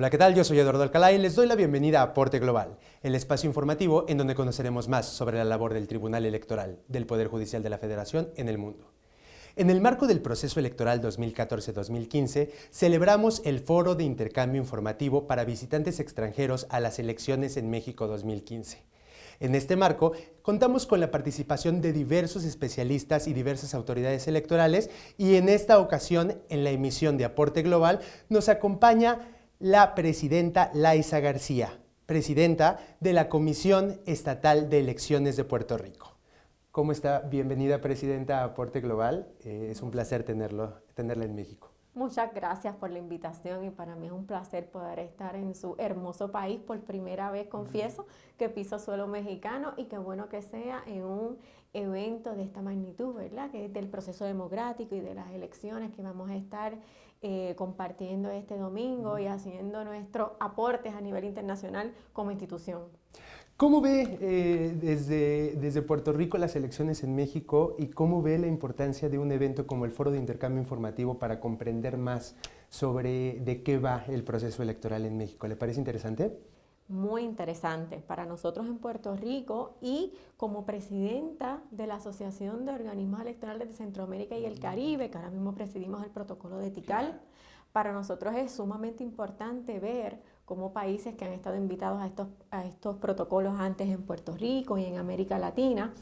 Hola, ¿qué tal? Yo soy Eduardo Alcalá y les doy la bienvenida a Aporte Global, el espacio informativo en donde conoceremos más sobre la labor del Tribunal Electoral del Poder Judicial de la Federación en el mundo. En el marco del proceso electoral 2014-2015, celebramos el Foro de Intercambio Informativo para Visitantes Extranjeros a las Elecciones en México 2015. En este marco, contamos con la participación de diversos especialistas y diversas autoridades electorales y en esta ocasión, en la emisión de Aporte Global, nos acompaña la presidenta Laisa García, presidenta de la Comisión Estatal de Elecciones de Puerto Rico. ¿Cómo está? Bienvenida, presidenta, a Aporte Global. Es un placer tenerla en México. Muchas gracias por la invitación y para mí es un placer poder estar en su hermoso país por primera vez. Confieso que piso suelo mexicano y qué bueno que sea en un evento de esta magnitud, ¿verdad? Que es del proceso democrático y de las elecciones que vamos a estar compartiendo este domingo y haciendo nuestros aportes a nivel internacional como institución. ¿Cómo ve desde Puerto Rico las elecciones en México y cómo ve la importancia de un evento como el Foro de Intercambio Informativo para comprender más sobre de qué va el proceso electoral en México? ¿Le parece interesante? Muy interesante para nosotros en Puerto Rico y como presidenta de la Asociación de Organismos Electorales de Centroamérica y el Caribe, que ahora mismo presidimos el protocolo de Tikal, para nosotros es sumamente importante ver cómo países que han estado invitados a estos protocolos antes en Puerto Rico y en América Latina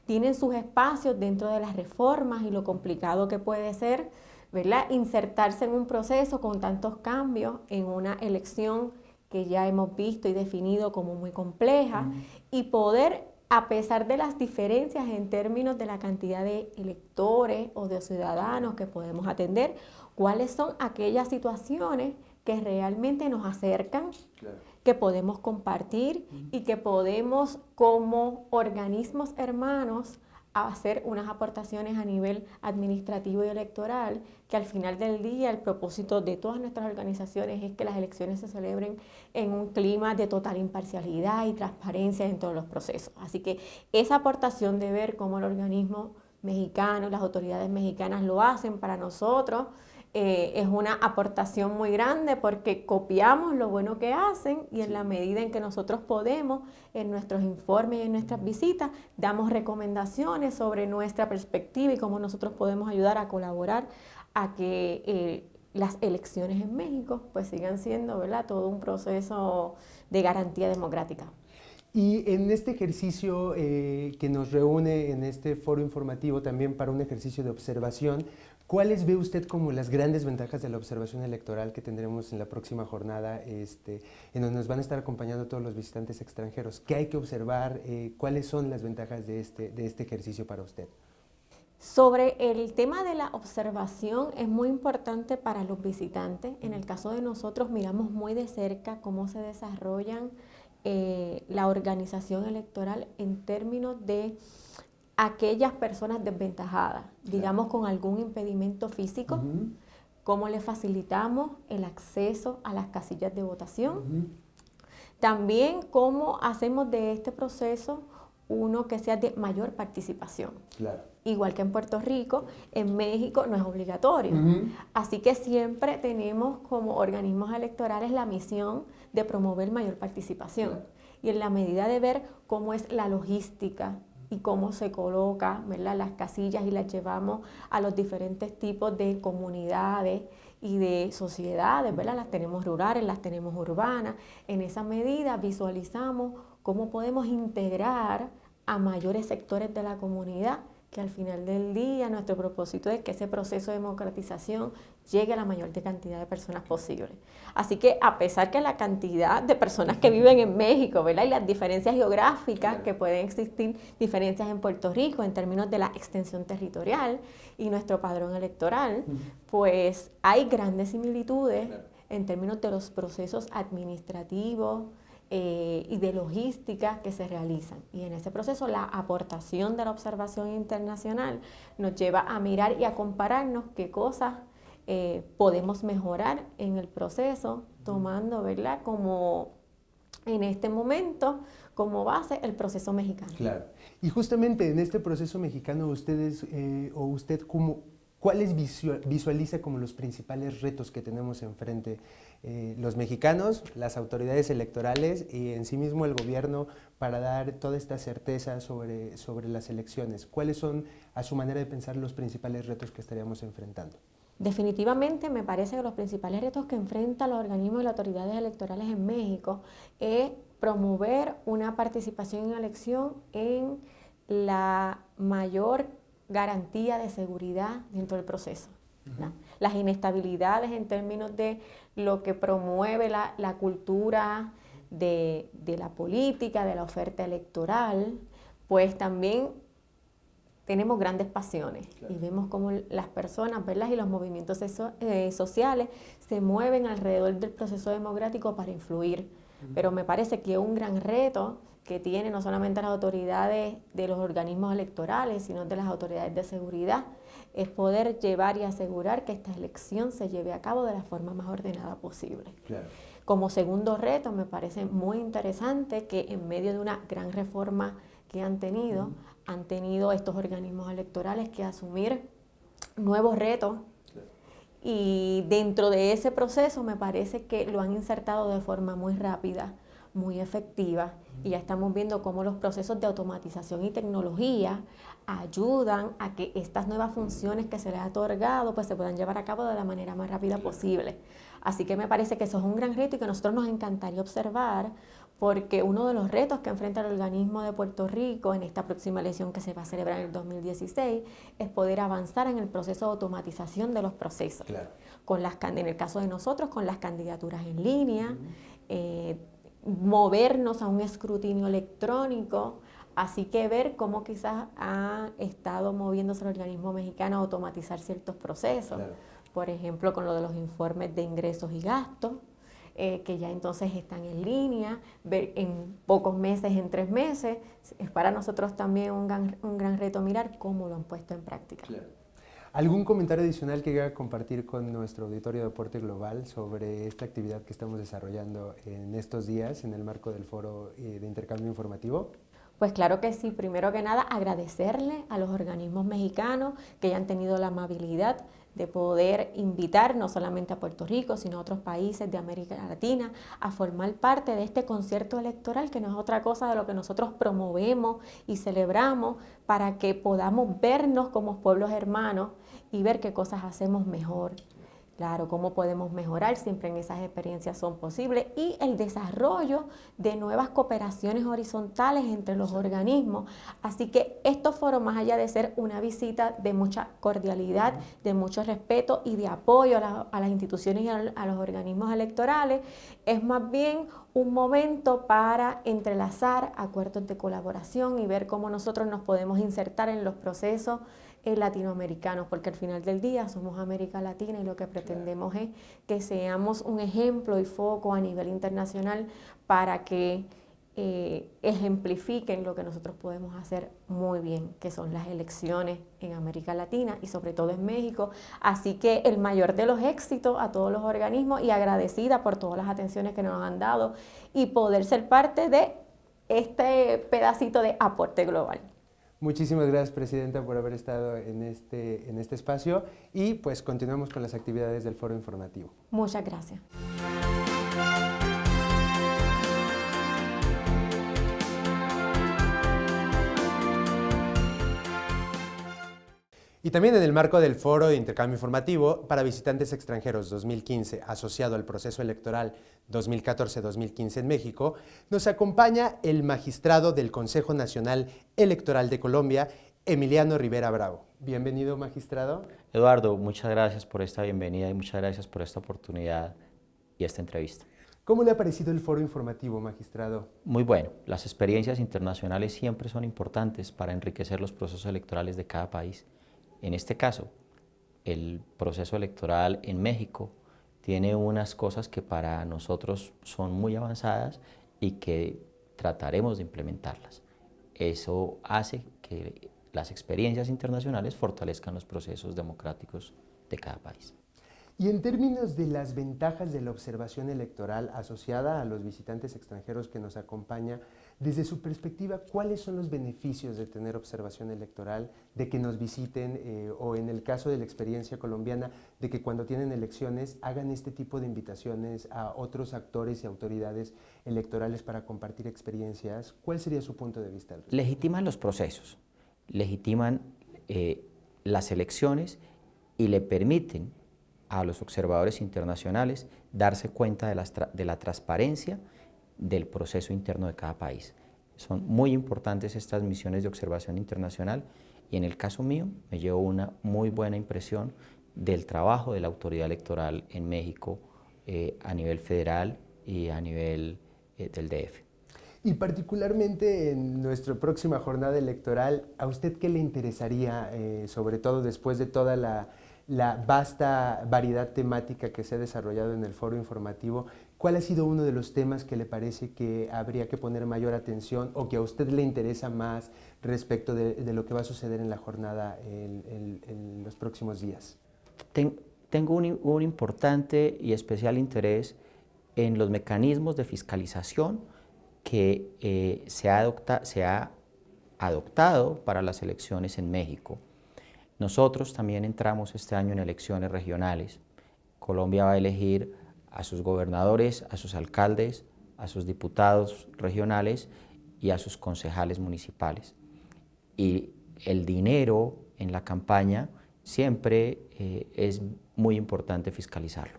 tienen sus espacios dentro de las reformas y lo complicado que puede ser, ¿verdad?, insertarse en un proceso con tantos cambios en una elección que ya hemos visto y definido como muy compleja, y poder, a pesar de las diferencias en términos de la cantidad de electores o de ciudadanos que podemos atender, cuáles son aquellas situaciones que realmente nos acercan, claro, que podemos compartir y que podemos como organismos hermanos hacer unas aportaciones a nivel administrativo y electoral, que al final del día el propósito de todas nuestras organizaciones es que las elecciones se celebren en un clima de total imparcialidad y transparencia en todos los procesos. Así que esa aportación de ver cómo el organismo mexicano, las autoridades mexicanas lo hacen para nosotros, es una aportación muy grande porque copiamos lo bueno que hacen y en la medida en que nosotros podemos, en nuestros informes y en nuestras visitas, damos recomendaciones sobre nuestra perspectiva y cómo nosotros podemos ayudar a colaborar a que las elecciones en México pues sigan siendo, ¿verdad?, todo un proceso de garantía democrática. Y en este ejercicio que nos reúne en este foro informativo también para un ejercicio de observación, ¿cuáles ve usted como las grandes ventajas de la observación electoral que tendremos en la próxima jornada, en donde nos van a estar acompañando todos los visitantes extranjeros? ¿Qué hay que observar? ¿Cuáles son las ventajas de este ejercicio para usted? Sobre el tema de la observación es muy importante para los visitantes. En el caso de nosotros miramos muy de cerca cómo se desarrollan la organización electoral en términos de aquellas personas desventajadas, digamos con algún impedimento físico, cómo le facilitamos el acceso a las casillas de votación. También cómo hacemos de este proceso uno que sea de mayor participación. Claro. Igual que en Puerto Rico, en México no es obligatorio. Así que siempre tenemos como organismos electorales la misión de promover mayor participación. Claro. Y en la medida de ver cómo es la logística y cómo se coloca, ¿verdad?, las casillas y las llevamos a los diferentes tipos de comunidades y de sociedades, ¿verdad? Las tenemos rurales, las tenemos urbanas. En esa medida visualizamos cómo podemos integrar a mayores sectores de la comunidad, que al final del día nuestro propósito es que ese proceso de democratización llegue a la mayor cantidad de personas posible. Así que a pesar que la cantidad de personas que viven en México, ¿verdad?, y las diferencias geográficas, que pueden existir diferencias en Puerto Rico en términos de la extensión territorial y nuestro padrón electoral, pues hay grandes similitudes en términos de los procesos administrativos y de logística que se realizan. Y en ese proceso la aportación de la observación internacional nos lleva a mirar y a compararnos qué cosas podemos mejorar en el proceso, tomando, ¿verdad?, como en este momento como base el proceso mexicano. Claro. Y justamente en este proceso mexicano, usted ¿cuáles visualiza como los principales retos que tenemos enfrente los mexicanos, las autoridades electorales y en sí mismo el gobierno para dar toda esta certeza sobre las elecciones? ¿Cuáles son, a su manera de pensar, los principales retos que estaríamos enfrentando? Definitivamente me parece que los principales retos que enfrentan los organismos y las autoridades electorales en México es promover una participación en elección en la mayor garantía de seguridad dentro del proceso. ¿No? Las inestabilidades en términos de lo que promueve la cultura de la política, de la oferta electoral, pues también tenemos grandes pasiones, claro, y vemos cómo las personas, ¿verdad?, y los movimientos sociales se mueven alrededor del proceso democrático para influir. Pero me parece que un gran reto que tiene no solamente las autoridades de los organismos electorales, sino de las autoridades de seguridad, es poder llevar y asegurar que esta elección se lleve a cabo de la forma más ordenada posible. Claro. Como segundo reto, me parece muy interesante que en medio de una gran reforma que han tenido estos organismos electorales que asumir nuevos retos, y dentro de ese proceso me parece que lo han insertado de forma muy rápida, muy efectiva, y ya estamos viendo cómo los procesos de automatización y tecnología ayudan a que estas nuevas funciones que se les ha otorgado pues se puedan llevar a cabo de la manera más rápida posible. Así que me parece que eso es un gran reto y que a nosotros nos encantaría observar, porque uno de los retos que enfrenta el organismo de Puerto Rico en esta próxima elección que se va a celebrar en el 2016 es poder avanzar en el proceso de automatización de los procesos. Claro. En el caso de nosotros, con las candidaturas en línea, movernos a un escrutinio electrónico. Así que ver cómo quizás ha estado moviéndose el organismo mexicano a automatizar ciertos procesos. Claro. Por ejemplo, con lo de los informes de ingresos y gastos, que ya entonces están en línea, ver en pocos meses, en 3 meses, es para nosotros también un gran reto mirar cómo lo han puesto en práctica. Claro. ¿Algún comentario adicional que quiera compartir con nuestro auditorio de Aporte Global sobre esta actividad que estamos desarrollando en estos días en el marco del Foro de Intercambio Informativo? Pues claro que sí. Primero que nada, agradecerle a los organismos mexicanos que hayan tenido la amabilidad de poder invitar no solamente a Puerto Rico, sino a otros países de América Latina a formar parte de este concierto electoral, que no es otra cosa de lo que nosotros promovemos y celebramos para que podamos vernos como pueblos hermanos y ver qué cosas hacemos mejor. Claro, cómo podemos mejorar, siempre en esas experiencias son posibles, y el desarrollo de nuevas cooperaciones horizontales entre los organismos. Así que estos foros, más allá de ser una visita de mucha cordialidad, de mucho respeto y de apoyo a las instituciones y a los organismos electorales, es más bien un momento para entrelazar acuerdos de colaboración y ver cómo nosotros nos podemos insertar en los procesos latinoamericanos, porque al final del día somos América Latina y lo que pretendemos es que seamos un ejemplo y foco a nivel internacional para que ejemplifiquen lo que nosotros podemos hacer muy bien, que son las elecciones en América Latina y sobre todo en México. Así que el mayor de los éxitos a todos los organismos y agradecida por todas las atenciones que nos han dado y poder ser parte de este pedacito de Aporte Global. Muchísimas gracias, Presidenta, por haber estado en este espacio, y pues continuamos con las actividades del Foro Informativo. Muchas gracias. Y también en el marco del Foro de Intercambio Informativo para Visitantes Extranjeros 2015, asociado al proceso electoral 2014-2015 en México, nos acompaña el magistrado del Consejo Nacional Electoral de Colombia, Emiliano Rivera Bravo. Bienvenido, magistrado. Eduardo, muchas gracias por esta bienvenida y muchas gracias por esta oportunidad y esta entrevista. ¿Cómo le ha parecido el Foro Informativo, magistrado? Muy bueno. Las experiencias internacionales siempre son importantes para enriquecer los procesos electorales de cada país. En este caso, el proceso electoral en México tiene unas cosas que para nosotros son muy avanzadas y que trataremos de implementarlas. Eso hace que las experiencias internacionales fortalezcan los procesos democráticos de cada país. Y en términos de las ventajas de la observación electoral asociada a los visitantes extranjeros que nos acompañan, desde su perspectiva, ¿cuáles son los beneficios de tener observación electoral, de que nos visiten o en el caso de la experiencia colombiana, de que cuando tienen elecciones hagan este tipo de invitaciones a otros actores y autoridades electorales para compartir experiencias? ¿Cuál sería su punto de vista al respecto? Legitiman los procesos, legitiman las elecciones y le permiten a los observadores internacionales darse cuenta de la transparencia del proceso interno de cada país. Son muy importantes estas misiones de observación internacional y en el caso mío me llevo una muy buena impresión del trabajo de la autoridad electoral en México a nivel federal y a nivel del DF. Y particularmente en nuestra próxima jornada electoral, ¿a usted qué le interesaría, sobre todo después de toda la vasta variedad temática que se ha desarrollado en el foro informativo? ¿Cuál ha sido uno de los temas que le parece que habría que poner mayor atención o que a usted le interesa más respecto de lo que va a suceder en la jornada en los próximos días? Tengo un importante y especial interés en los mecanismos de fiscalización que se ha adoptado para las elecciones en México. Nosotros también entramos este año en elecciones regionales. Colombia va a elegir a sus gobernadores, a sus alcaldes, a sus diputados regionales y a sus concejales municipales. Y el dinero en la campaña siempre es muy importante fiscalizarlo.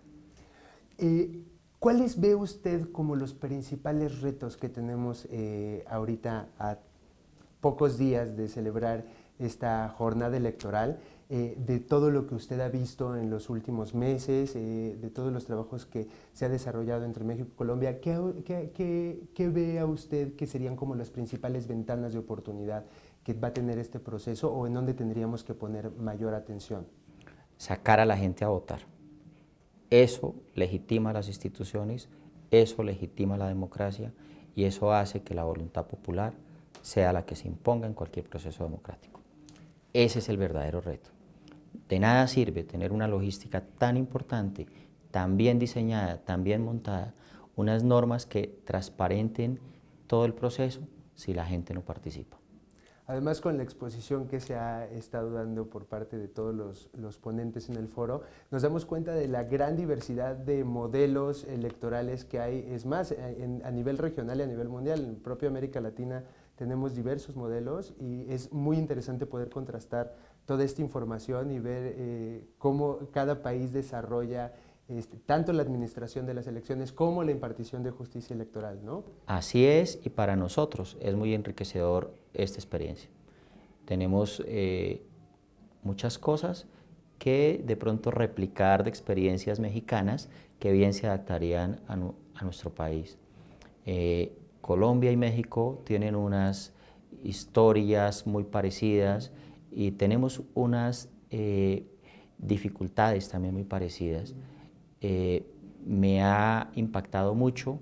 ¿Cuáles ve usted como los principales retos que tenemos ahorita a pocos días de celebrar esta jornada electoral, de todo lo que usted ha visto en los últimos meses, de todos los trabajos que se ha desarrollado entre México y Colombia? ¿Qué ve a usted que serían como las principales ventanas de oportunidad que va a tener este proceso o en dónde tendríamos que poner mayor atención? Sacar a la gente a votar. Eso legitima las instituciones, eso legitima la democracia y eso hace que la voluntad popular sea la que se imponga en cualquier proceso democrático. Ese es el verdadero reto. De nada sirve tener una logística tan importante, tan bien diseñada, tan bien montada, unas normas que transparenten todo el proceso si la gente no participa. Además, con la exposición que se ha estado dando por parte de todos los ponentes en el foro, nos damos cuenta de la gran diversidad de modelos electorales que hay. Es más, a nivel regional y a nivel mundial, en propia América Latina tenemos diversos modelos y es muy interesante poder contrastar toda esta información y ver cómo cada país desarrolla tanto la administración de las elecciones como la impartición de justicia electoral, ¿no? Así es, y para nosotros es muy enriquecedor esta experiencia. Tenemos muchas cosas que de pronto replicar de experiencias mexicanas que bien se adaptarían a nuestro país. Colombia y México tienen unas historias muy parecidas y tenemos unas dificultades también muy parecidas. Me ha impactado mucho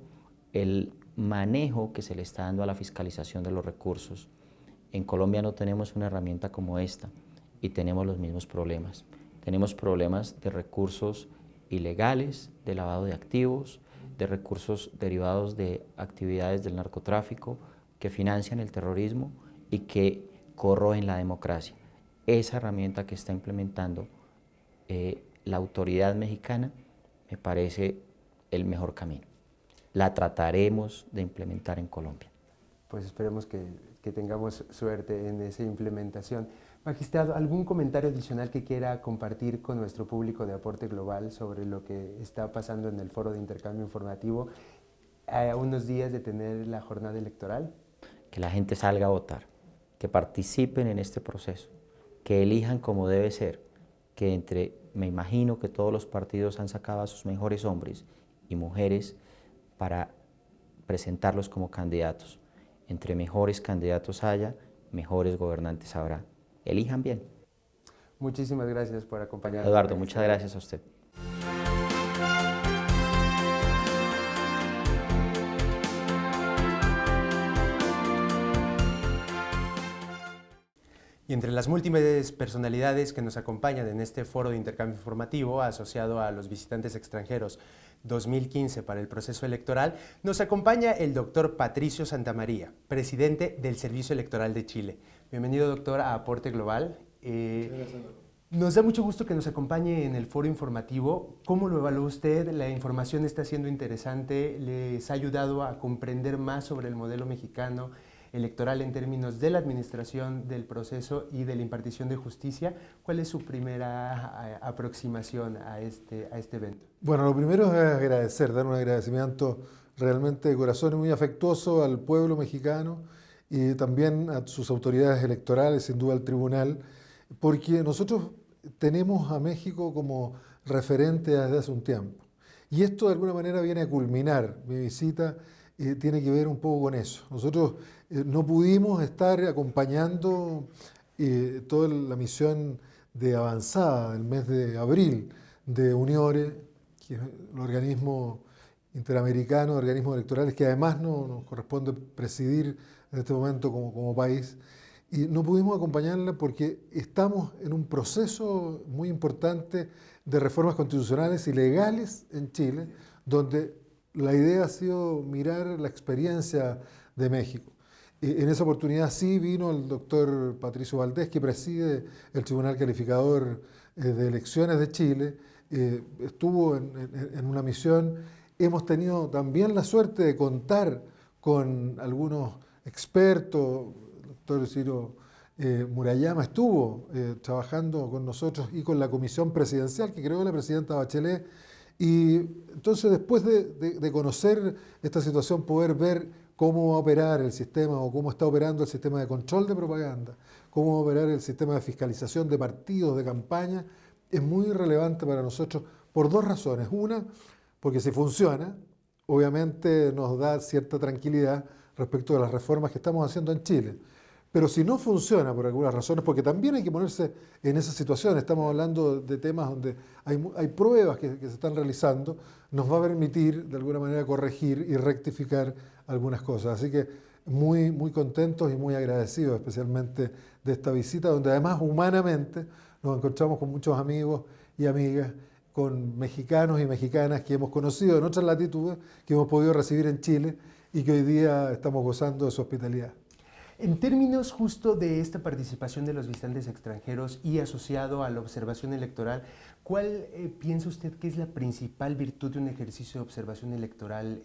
el manejo que se le está dando a la fiscalización de los recursos. En Colombia no tenemos una herramienta como esta y tenemos los mismos problemas. Tenemos problemas de recursos ilegales, de lavado de activos, de recursos derivados de actividades del narcotráfico que financian el terrorismo y que corroen la democracia. Esa herramienta que está implementando la autoridad mexicana me parece el mejor camino. La trataremos de implementar en Colombia. Pues esperemos que tengamos suerte en esa implementación. Magistrado, ¿algún comentario adicional que quiera compartir con nuestro público de Aporte Global sobre lo que está pasando en el Foro de Intercambio Informativo a unos días de tener la jornada electoral? Que la gente salga a votar, que participen en este proceso, que elijan como debe ser, que me imagino que todos los partidos han sacado a sus mejores hombres y mujeres para presentarlos como candidatos. Entre mejores candidatos haya, mejores gobernantes habrá. Elijan bien. Muchísimas gracias por acompañarnos. Eduardo, muchas gracias a usted. Y Y entre las múltiples personalidades que nos acompañan en este foro de intercambio informativo asociado a los visitantes extranjeros 2015 para el proceso electoral, nos acompaña el doctor Patricio Santamaría, presidente del Servicio Electoral de Chile. Bienvenido, doctor, a Aporte Global. Nos da mucho gusto que nos acompañe en el foro informativo. ¿Cómo lo evalúa usted? La información está siendo interesante, les ha ayudado a comprender más sobre el modelo mexicano electoral en términos de la administración del proceso y de la impartición de justicia. ¿Cuál es su primera aproximación a este evento? Bueno, lo primero es agradecer, dar un agradecimiento realmente de corazón y muy afectuoso al pueblo mexicano y también a sus autoridades electorales, sin duda al tribunal, porque nosotros tenemos a México como referente desde hace un tiempo. Y esto de alguna manera viene a culminar. Mi visita tiene que ver un poco con eso. Nosotros no pudimos estar acompañando toda la misión de avanzada del mes de abril de UNIORE, que es el organismo interamericano de organismos electorales que además nos corresponde presidir en este momento como país. Y no pudimos acompañarla porque estamos en un proceso muy importante de reformas constitucionales y legales en Chile, donde la idea ha sido mirar la experiencia de México. En esa oportunidad sí vino el doctor Patricio Valdés, que preside el Tribunal Calificador de Elecciones de Chile, estuvo en una misión. Hemos tenido también la suerte de contar con algunos expertos. El doctor Ciro Murayama estuvo trabajando con nosotros y con la comisión presidencial que creó la presidenta Bachelet. Y entonces, después de conocer esta situación, poder ver cómo va a operar el sistema o cómo está operando el sistema de control de propaganda, cómo va a operar el sistema de fiscalización de partidos, de campaña, es muy relevante para nosotros por dos razones. Una, porque si funciona, obviamente nos da cierta tranquilidad respecto de las reformas que estamos haciendo en Chile. Pero si no funciona por algunas razones, porque también hay que ponerse en esa situación, estamos hablando de temas donde hay pruebas que se están realizando, nos va a permitir de alguna manera corregir y rectificar algunas cosas. Así que muy, muy contentos y muy agradecidos especialmente de esta visita, donde además humanamente nos encontramos con muchos amigos y amigas, con mexicanos y mexicanas que hemos conocido en otras latitudes, que hemos podido recibir en Chile y que hoy día estamos gozando de su hospitalidad. En términos justo de esta participación de los visitantes extranjeros y asociado a la observación electoral, ¿cuál piensa usted que es la principal virtud de un ejercicio de observación electoral,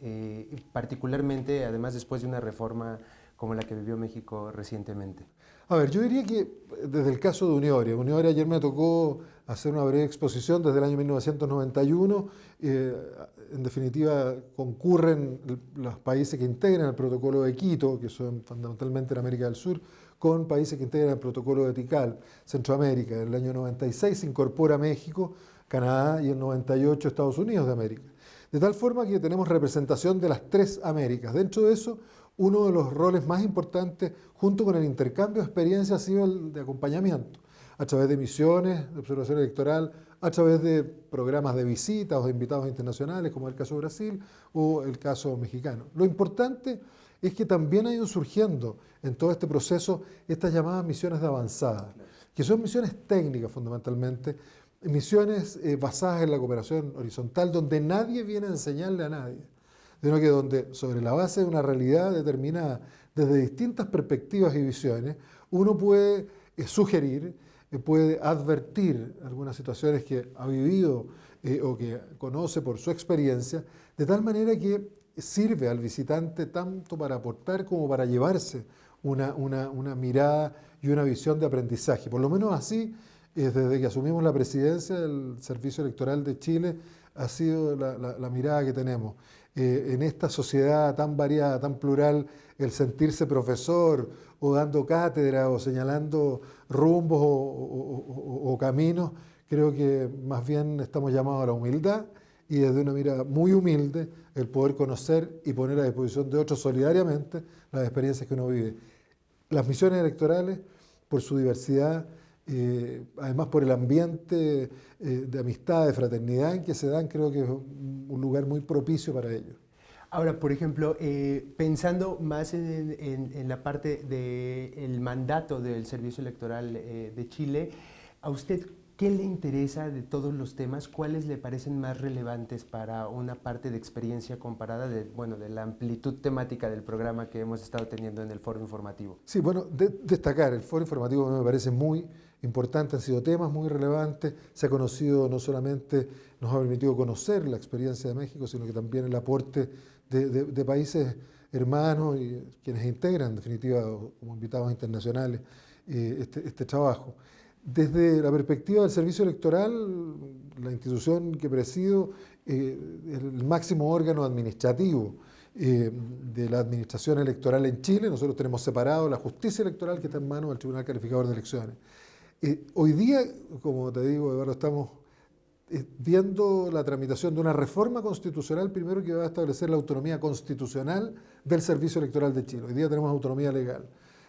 particularmente, además, después de una reforma como la que vivió México recientemente? A ver, yo diría que desde el caso de UNIORE ayer me tocó hacer una breve exposición desde el año 1991. En definitiva, concurren los países que integran el protocolo de Quito, que son fundamentalmente en América del Sur, con países que integran el protocolo de Tikal, Centroamérica. En el año 96 se incorpora México, Canadá y en el 98 Estados Unidos de América. De tal forma que tenemos representación de las tres Américas. Dentro de eso, uno de los roles más importantes, junto con el intercambio de experiencias, ha sido el de acompañamiento, a través de misiones de observación electoral, a través de programas de visitas o de invitados internacionales, como el caso de Brasil o el caso mexicano. Lo importante es que también ha ido surgiendo en todo este proceso estas llamadas misiones de avanzada, que son misiones técnicas fundamentalmente, misiones basadas en la cooperación horizontal, donde nadie viene a enseñarle a nadie, sino que donde, sobre la base de una realidad determinada, desde distintas perspectivas y visiones, uno puede sugerir, puede advertir algunas situaciones que ha vivido o que conoce por su experiencia, de tal manera que sirve al visitante tanto para aportar como para llevarse una mirada y una visión de aprendizaje. Por lo menos así, desde que asumimos la presidencia del Servicio Electoral de Chile, ha sido la mirada que tenemos. En esta sociedad tan variada, tan plural, el sentirse profesor o dando cátedra o señalando rumbos o caminos, creo que más bien estamos llamados a la humildad y desde una mirada muy humilde el poder conocer y poner a disposición de otros solidariamente las experiencias que uno vive. Las misiones electorales, por su diversidad, además por el ambiente de amistad, de fraternidad en que se dan, creo que es un lugar muy propicio para ello. Ahora, por ejemplo, pensando más en la parte del mandato del Servicio Electoral de Chile, ¿a usted qué le interesa de todos los temas? ¿Cuáles le parecen más relevantes para una parte de experiencia comparada de la amplitud temática del programa que hemos estado teniendo en el foro informativo? Sí, bueno, destacar, el foro informativo me parece muy importante, han sido temas muy relevantes, se ha conocido no solamente, nos ha permitido conocer la experiencia de México, sino que también el aporte de países hermanos y quienes integran, en definitiva, como invitados internacionales, este trabajo. Desde la perspectiva del servicio electoral, la institución que presido es el máximo órgano administrativo de la administración electoral en Chile. Nosotros tenemos separado la justicia electoral, que está en manos del Tribunal Calificador de Elecciones. Hoy día, como te digo, Eduardo, estamos viendo la tramitación de una reforma constitucional, primero, que va a establecer la autonomía constitucional del Servicio Electoral de Chile. Hoy día tenemos autonomía legal.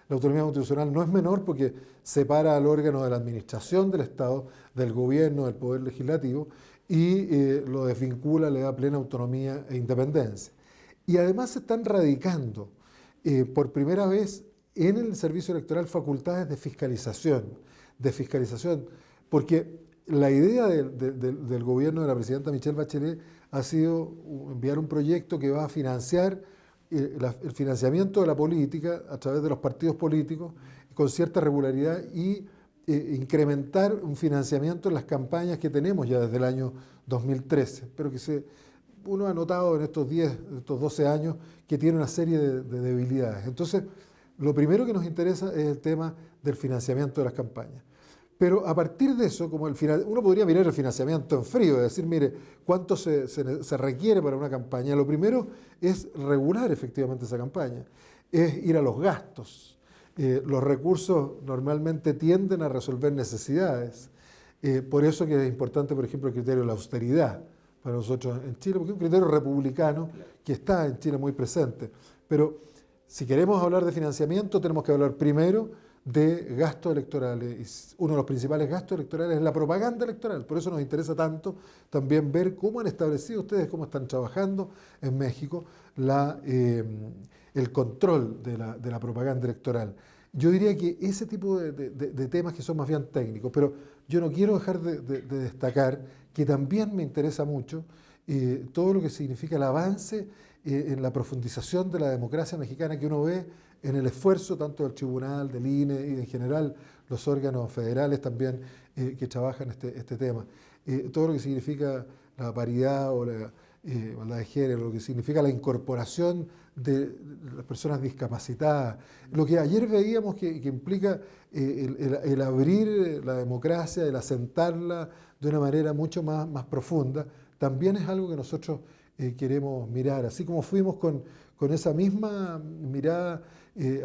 La autonomía constitucional no es menor porque separa al órgano de la administración del Estado, del gobierno, del poder legislativo, y lo desvincula, le da plena autonomía e independencia. Y además se están radicando por primera vez en el servicio electoral facultades de fiscalización, porque la idea del gobierno de la presidenta Michelle Bachelet ha sido enviar un proyecto que va a financiar el financiamiento de la política a través de los partidos políticos con cierta regularidad y incrementar un financiamiento en las campañas que tenemos ya desde el año 2013, pero que uno ha notado en estos 12 años que tiene una serie de debilidades. Entonces, lo primero que nos interesa es el tema del financiamiento de las campañas. Pero a partir de eso, uno podría mirar el financiamiento en frío, es decir, mire, cuánto se requiere para una campaña. Lo primero es regular efectivamente esa campaña, es ir a los gastos. Los recursos normalmente tienden a resolver necesidades. Por eso que es importante, por ejemplo, el criterio de la austeridad para nosotros en Chile, porque es un criterio republicano que está en Chile muy presente. Pero si queremos hablar de financiamiento, tenemos que hablar primero de gastos electorales. Uno de los principales gastos electorales es la propaganda electoral. Por eso nos interesa tanto también ver cómo han establecido ustedes, cómo están trabajando en México el control de la propaganda electoral. Yo diría que ese tipo de temas que son más bien técnicos, pero yo no quiero dejar de destacar que también me interesa mucho todo lo que significa el avance en la profundización de la democracia mexicana que uno ve en el esfuerzo tanto del Tribunal, del INE y en general los órganos federales también que trabajan este tema. Todo lo que significa la paridad o la igualdad de género, lo que significa la incorporación de las personas discapacitadas, lo que ayer veíamos que implica el abrir la democracia, el asentarla de una manera mucho más profunda, también es algo que nosotros queremos mirar, así como fuimos con esa misma mirada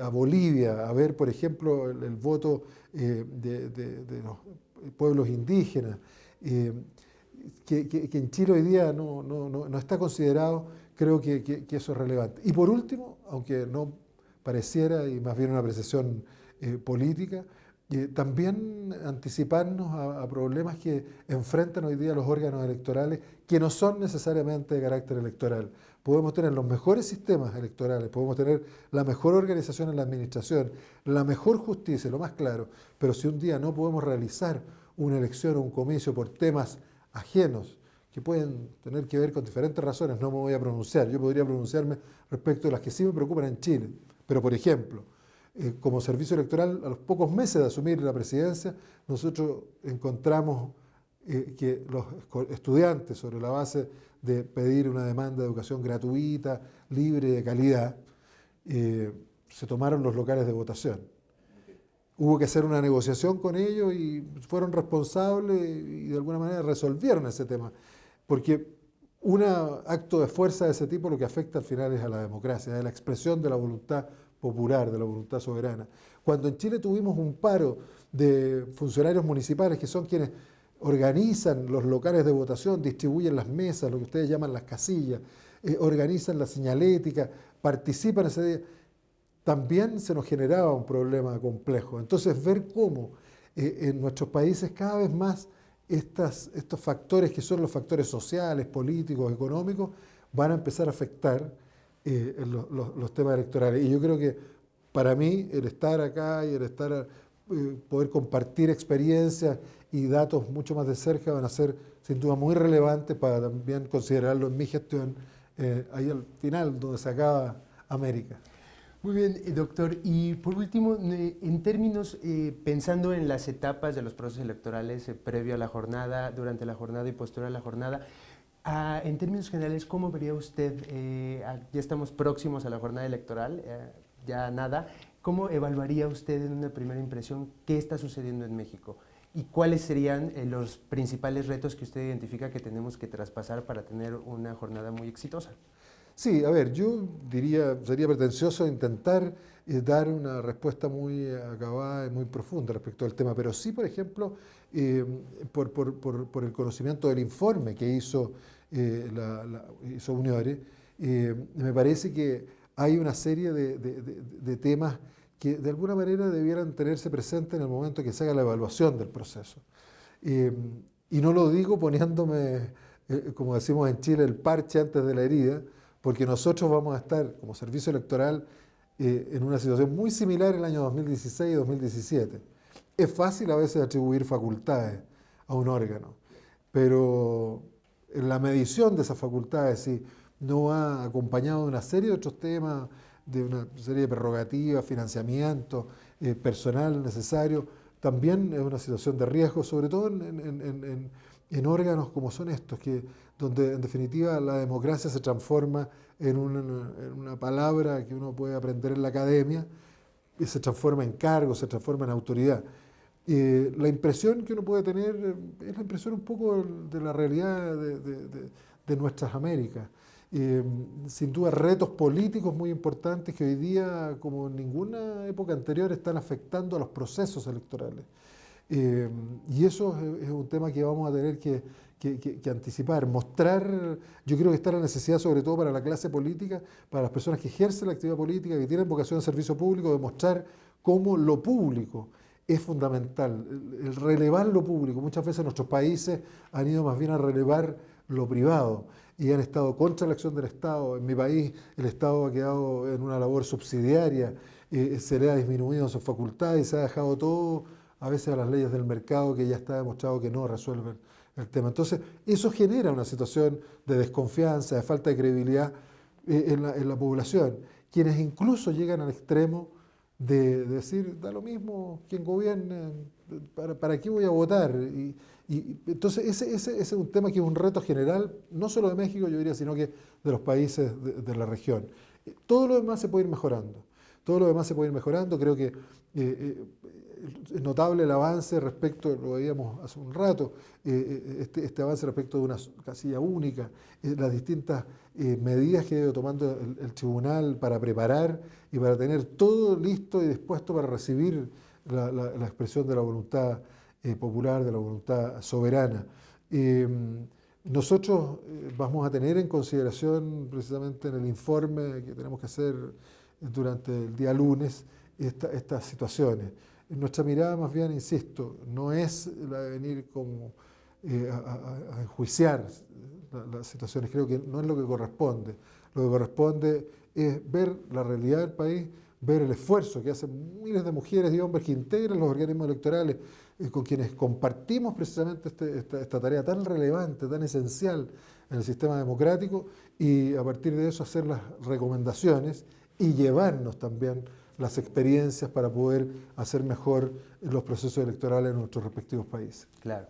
a Bolivia, a ver, por ejemplo, el voto de los pueblos indígenas, que en Chile hoy día no está considerado. Creo que eso es relevante. Y por último, aunque no pareciera, y más bien una apreciación política, también anticiparnos a problemas que enfrentan hoy día los órganos electorales, que no son necesariamente de carácter electoral. Podemos tener los mejores sistemas electorales, podemos tener la mejor organización en la administración, la mejor justicia, lo más claro, pero si un día no podemos realizar una elección o un comicio por temas ajenos, que pueden tener que ver con diferentes razones, no me voy a pronunciar. Yo podría pronunciarme respecto de las que sí me preocupan en Chile, pero por ejemplo, como servicio electoral, a los pocos meses de asumir la presidencia, nosotros encontramos que los estudiantes, sobre la base de pedir una demanda de educación gratuita, libre y de calidad, se tomaron los locales de votación. Hubo que hacer una negociación con ellos y fueron responsables y de alguna manera resolvieron ese tema, porque un acto de fuerza de ese tipo lo que afecta al final es a la democracia, es la expresión de la voluntad popular, de la voluntad soberana. Cuando en Chile tuvimos un paro de funcionarios municipales que son quienes organizan los locales de votación, distribuyen las mesas, lo que ustedes llaman las casillas, organizan la señalética, participan ese día, también se nos generaba un problema complejo. Entonces, ver cómo en nuestros países cada vez más estos factores que son los factores sociales, políticos, económicos, van a empezar a afectar en los temas electorales. Y yo creo que para mí el estar acá y el estar, poder compartir experiencias y datos mucho más de cerca van a ser sin duda muy relevantes para también considerarlo en mi gestión, ahí al final donde se acaba América. Muy bien, doctor. Y por último, en términos, pensando en las etapas de los procesos electorales previo a la jornada, durante la jornada y posterior a la jornada, en términos generales, ¿cómo vería usted, ya estamos próximos a la jornada electoral, ya nada, ¿cómo evaluaría usted en una primera impresión qué está sucediendo en México? ¿Y cuáles serían los principales retos que usted identifica que tenemos que traspasar para tener una jornada muy exitosa? Sí, a ver, yo diría, sería pretencioso intentar dar una respuesta muy acabada y muy profunda respecto al tema, pero sí, por ejemplo, por el conocimiento del informe que hizo, hizo Uniore, me parece que hay una serie de temas que de alguna manera debieran tenerse presentes en el momento que se haga la evaluación del proceso. Y no lo digo poniéndome, como decimos en Chile, el parche antes de la herida, porque nosotros vamos a estar como servicio electoral en una situación muy similar el año 2016 y 2017. Es fácil a veces atribuir facultades a un órgano, pero en la medición de esas facultades, si no va acompañado de una serie de otros temas, de una serie de prerrogativas, financiamiento, personal necesario, también es una situación de riesgo, sobre todo en órganos como son estos, donde en definitiva la democracia se transforma en una palabra que uno puede aprender en la academia, y se transforma en cargo, se transforma en autoridad. La impresión que uno puede tener es la impresión un poco de la realidad de nuestras Américas. Sin duda retos políticos muy importantes que hoy día, como en ninguna época anterior, están afectando a los procesos electorales. Y eso es un tema que vamos a tener que anticipar, mostrar. Yo creo que está la necesidad, sobre todo para la clase política, para las personas que ejercen la actividad política, que tienen vocación de servicio público, de mostrar cómo lo público es fundamental, el relevar lo público. Muchas veces nuestros países han ido más bien a relevar lo privado y han estado contra la acción del Estado. En mi país el Estado ha quedado en una labor subsidiaria, se le ha disminuido sus facultades y se ha dejado todo a veces a las leyes del mercado, que ya está demostrado que no resuelven el tema. Entonces eso genera una situación de desconfianza, de falta de credibilidad en la población, quienes incluso llegan al extremo de decir, da lo mismo quien gobierne, ¿para qué voy a votar? Y entonces ese es un tema que es un reto general, no solo de México, yo diría, sino que de los países de la región. Todo lo demás se puede ir mejorando. Todo lo demás se puede ir mejorando. Creo que es notable el avance respecto, lo veíamos hace un rato, este avance respecto de una casilla única, las distintas medidas que ha ido tomando el tribunal para preparar y para tener todo listo y dispuesto para recibir la expresión de la voluntad popular, de la voluntad soberana. Nosotros vamos a tener en consideración, precisamente en el informe que tenemos que hacer durante el día lunes, estas situaciones. Nuestra mirada más bien, insisto, no es la de venir como a enjuiciar las situaciones, creo que no es lo que corresponde. Lo que corresponde es ver la realidad del país, ver el esfuerzo que hacen miles de mujeres y hombres que integran los organismos electorales, con quienes compartimos precisamente esta tarea tan relevante, tan esencial en el sistema democrático, y a partir de eso hacer las recomendaciones y llevarnos también las experiencias para poder hacer mejor los procesos electorales en nuestros respectivos países. Claro.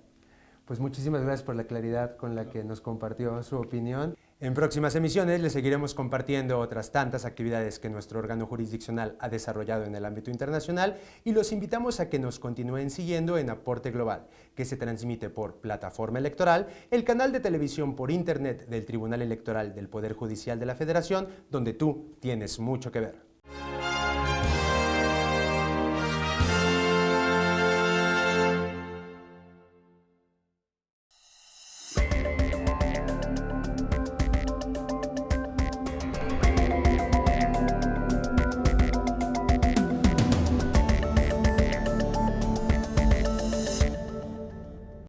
Pues muchísimas gracias por la claridad con la que nos compartió su opinión. En próximas emisiones les seguiremos compartiendo otras tantas actividades que nuestro órgano jurisdiccional ha desarrollado en el ámbito internacional y los invitamos a que nos continúen siguiendo en Aporte Global, que se transmite por Plataforma Electoral, el canal de televisión por Internet del Tribunal Electoral del Poder Judicial de la Federación, donde tú tienes mucho que ver.